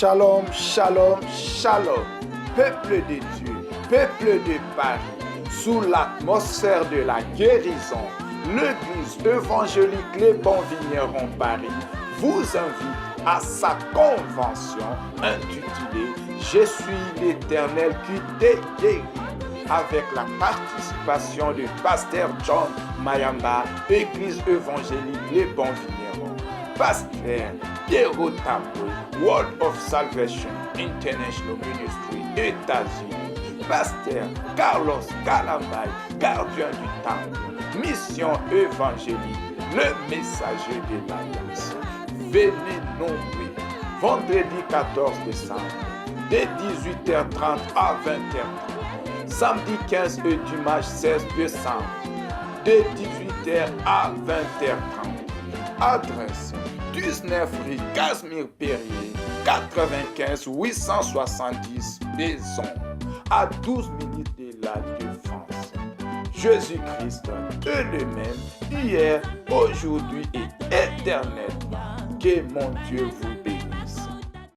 Shalom, shalom, shalom. Peuple de Dieu, peuple de Paris, sous l'atmosphère de la guérison, l'Église évangélique Les Bons Vignerons Paris vous invite à sa convention intitulée « Je suis l'Éternel qui t'ai guéri » avec la participation du pasteur John Mayamba, Église évangélique Les Bons Vignerons, pasteur Pierrot Tamboy, World of Salvation International Ministry, États-Unis, pasteur Carlos Calambay, gardien du temple, mission évangélique, le messager de l'Alliance. Venez nommer vendredi 14 décembre, de 18h30 à 20h30, samedi 15 et dimanche 16 décembre, de 18h à 20h30. Adresse 19 rue Casimir Perrier, 95 870 Maison, à 12 minutes de la Défense. Jésus-Christ est le même, hier, aujourd'hui et éternellement. Que mon Dieu vous